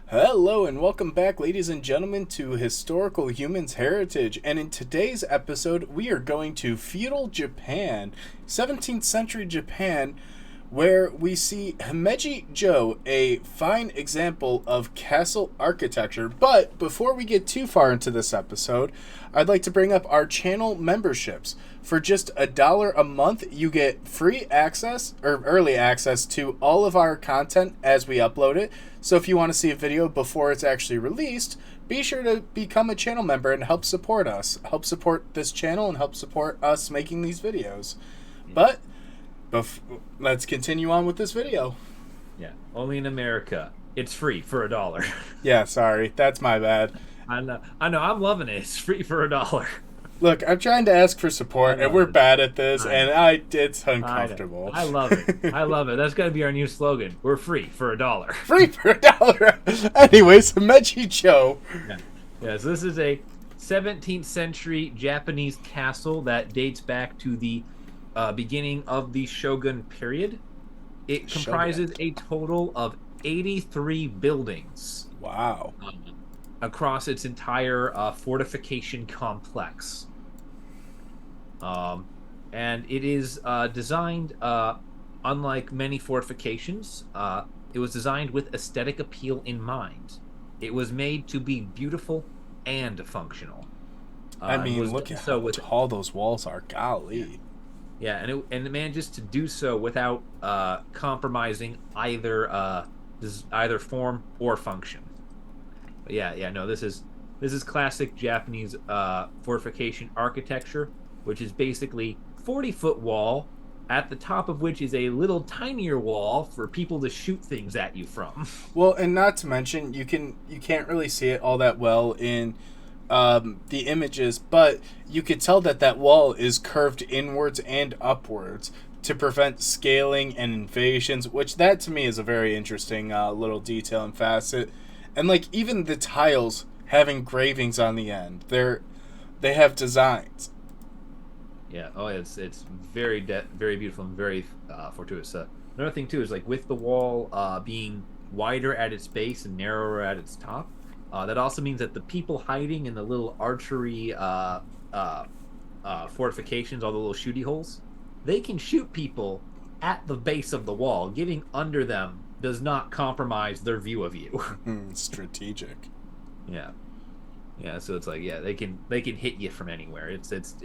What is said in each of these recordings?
Hello and welcome back, ladies and gentlemen, to Historical Humans Heritage. And in today's episode, we are going to feudal Japan, 17th century Japan, where we see Himeji-jo, a fine example of castle architecture. But before we get too far into this episode, I'd like to bring up our channel memberships. For just $1 a month, you get free access or early access to all of our content as we upload it. So if you want to see a video before it's actually released, be sure to become a channel member and help support us. Help support this channel and help support us making these videos. But let's continue on with this video. Yeah, only in America. It's free for $1. Yeah, sorry. That's my bad. I know. I'm loving it. It's free for $1. Look, I'm trying to ask for support, and we're bad at this, and it's uncomfortable. I love it. I love it. That's got to be our new slogan. We're free for $1. Free for $1. Anyways, Himeji-jo. Yeah, so this is a 17th century Japanese castle that dates back to the beginning of the Shogun period. It comprises a total of 83 buildings. Wow. Across its entire fortification complex. And it is designed, unlike many fortifications, it was designed with aesthetic appeal in mind. It was made to be beautiful and functional. I mean, look at how tall those walls are. Golly. Yeah, and it manages to do so without compromising either form or function. But no, this is classic Japanese fortification architecture, which is basically 40-foot wall, at the top of which is a little tinier wall for people to shoot things at you from. Well, and not to mention, you can't really see it all that well in the images, but you could tell that wall is curved inwards and upwards to prevent scaling and invasions, which that to me is a very interesting little detail and facet. And like even the tiles have engravings on the end. They have designs. Yeah. Oh, it's very beautiful and very fortuitous. Another thing too is like with the wall being wider at its base and narrower at its top. That also means that the people hiding in the little archery fortifications, all the little shooty holes, they can shoot people at the base of the wall. Getting under them does not compromise their view of you. Strategic. Yeah. So it's like they can hit you from anywhere. It's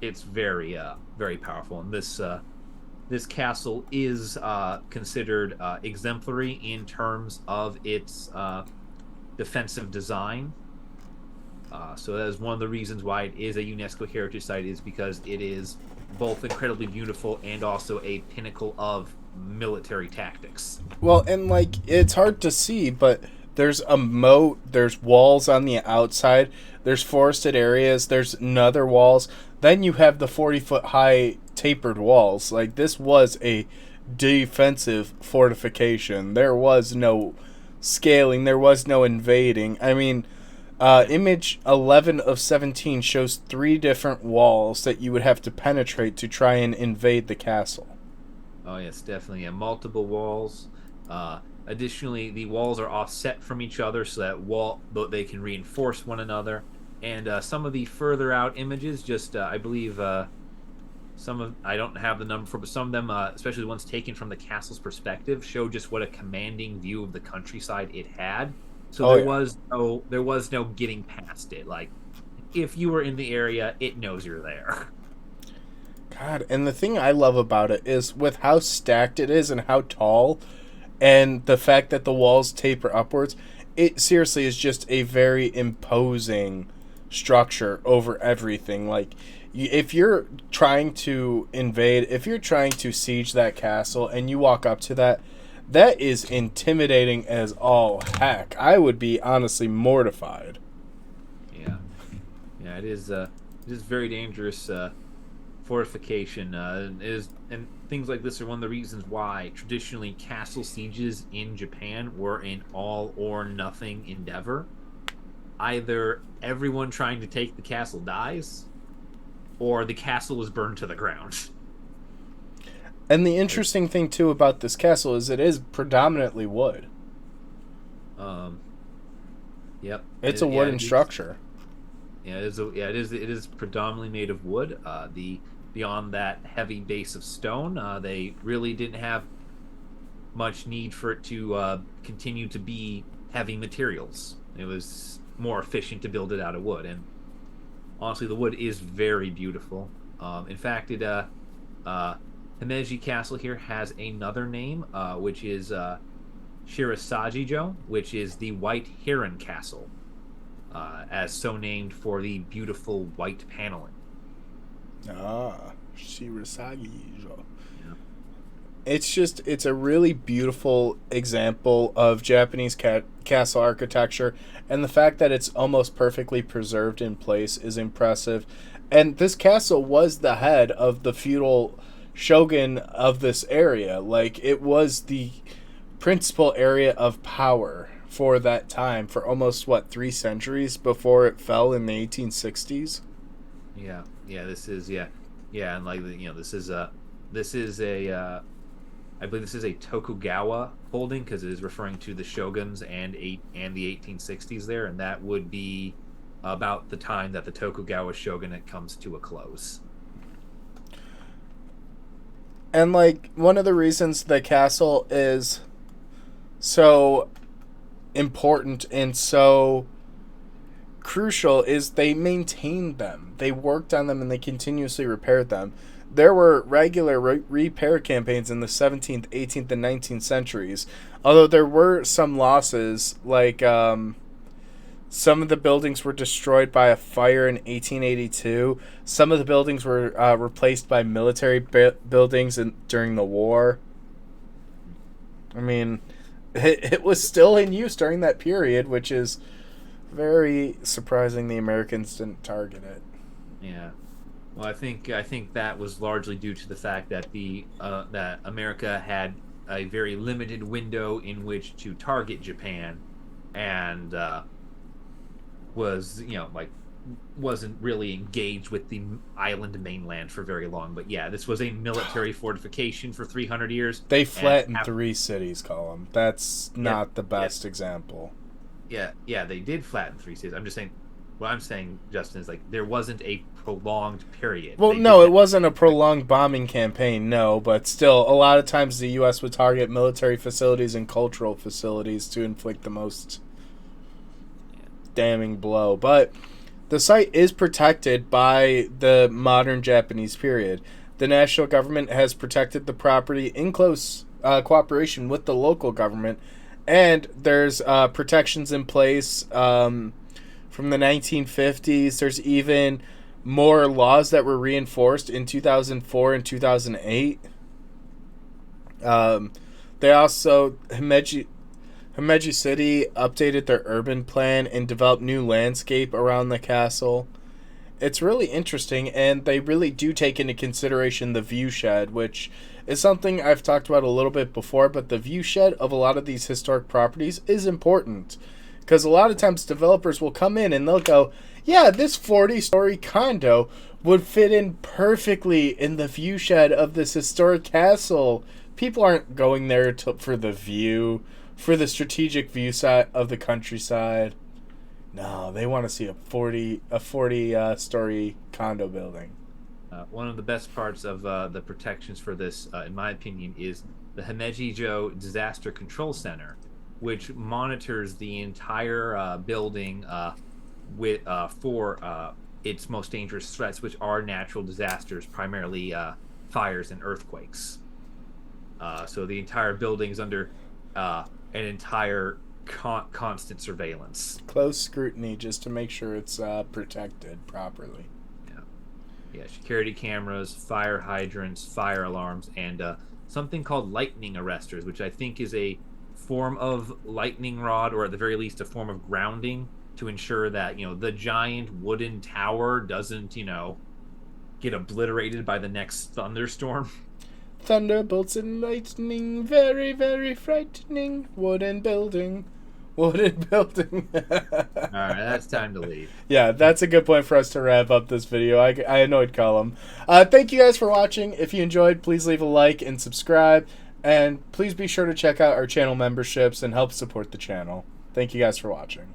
very very powerful. And this castle is considered exemplary in terms of its defensive design. So that is one of the reasons why it is a UNESCO heritage site, is because it is both incredibly beautiful and also a pinnacle of military tactics. Well, and like it's hard to see, but there's a moat, there's walls on the outside, there's forested areas, there's another walls, then you have the 40-foot high tapered walls. Like this was a defensive fortification. There was no scaling, there was no invading. I mean, image 11 of 17 shows 3 different walls that you would have to penetrate to try and invade the castle. Oh yes, definitely. Yeah, multiple walls. Additionally, the walls are offset from each other so that they can reinforce one another. And some of the further out images, just I believe I don't have the number for, but some of them, especially the ones taken from the castle's perspective, show just what a commanding view of the countryside it had. So there was no getting past it. Like if you were in the area, it knows you're there. God, and the thing I love about it is with how stacked it is and how tall, and the fact that the walls taper upwards, it seriously is just a very imposing structure over everything. Like, if you're trying to invade, if you're trying to siege that castle and you walk up to that is intimidating as all heck. I would be honestly mortified. Yeah, it is very dangerous fortification. And things like this are one of the reasons why traditionally castle sieges in Japan were an all or nothing endeavor. Either everyone trying to take the castle dies, or the castle is burned to the ground. And the interesting thing too about this castle is it is predominantly wood. Yep. It's a wooden structure. Yeah, it is predominantly made of wood. The beyond that heavy base of stone, they really didn't have much need for it to continue to be heavy materials. It was more efficient to build it out of wood, and honestly, the wood is very beautiful. In fact, Himeji Castle here has another name, which is Shirasaji-jo, which is the White Heron Castle, as so named for the beautiful white paneling. Ah, Shirasaji-jo. Yeah. It's a really beautiful example of Japanese castle architecture, and the fact that it's almost perfectly preserved in place is impressive. And this castle was the head of the feudal shogun of this area. Like, it was the principal area of power for that time, for almost, 3 centuries before it fell in the 1860s? Yeah, and this is a I believe this is a Tokugawa holding, because it is referring to the shoguns and the 1860s there, and that would be about the time that the Tokugawa shogunate comes to a close. And, one of the reasons the castle is so important and so crucial is they maintained them. They worked on them and they continuously repaired them. There were regular repair campaigns in the 17th, 18th, and 19th centuries, although there were some losses, some of the buildings were destroyed by a fire in 1882. Some of the buildings were replaced by military buildings during the war. I mean, it was still in use during that period, which is very surprising the Americans didn't target it. Yeah. Well, I think that was largely due to the fact that that America had a very limited window in which to target Japan, and wasn't really engaged with the island mainland for very long. But yeah, this was a military fortification for 300 years. They flattened 3 cities, Colum. That's not the best example. Yeah, they did flatten 3 cities. I'm just saying. What I'm saying, Justin, is there wasn't a prolonged period. Well, no, it wasn't a prolonged bombing campaign, no, but still, a lot of times the U.S. would target military facilities and cultural facilities to inflict the most damning blow. But the site is protected by the modern Japanese period. The national government has protected the property in close cooperation with the local government, and there's protections in place from the 1950s. There's even more laws that were reinforced in 2004 and 2008. They also, Himeji City updated their urban plan and developed new landscape around the castle. It's really interesting, and they really do take into consideration the view shed, which is something I've talked about a little bit before, but the view shed of a lot of these historic properties is important. Because a lot of times developers will come in and they'll go, yeah, this 40-story condo would fit in perfectly in the view shed of this historic castle. People aren't going there for the view, for the strategic view side of the countryside. No, they want to see a 40-story condo building. One of the best parts of the protections for this, in my opinion, is the Himeji-jo Disaster Control Center, which monitors the entire building for its most dangerous threats, which are natural disasters, primarily fires and earthquakes. So the entire building is under an entire constant surveillance. Close scrutiny just to make sure it's protected properly. Yeah, security cameras, fire hydrants, fire alarms, and something called lightning arresters, which I think is a form of lightning rod, or at the very least a form of grounding, to ensure that the giant wooden tower doesn't get obliterated by the next thunderstorm. Thunderbolts and lightning, very, very frightening. Wooden building. All right, that's time to leave. Yeah, that's a good point for us to wrap up this video. I annoyed Colum. Thank you guys for watching. If you enjoyed, please leave a like and subscribe. And please be sure to check out our channel memberships and help support the channel. Thank you guys for watching.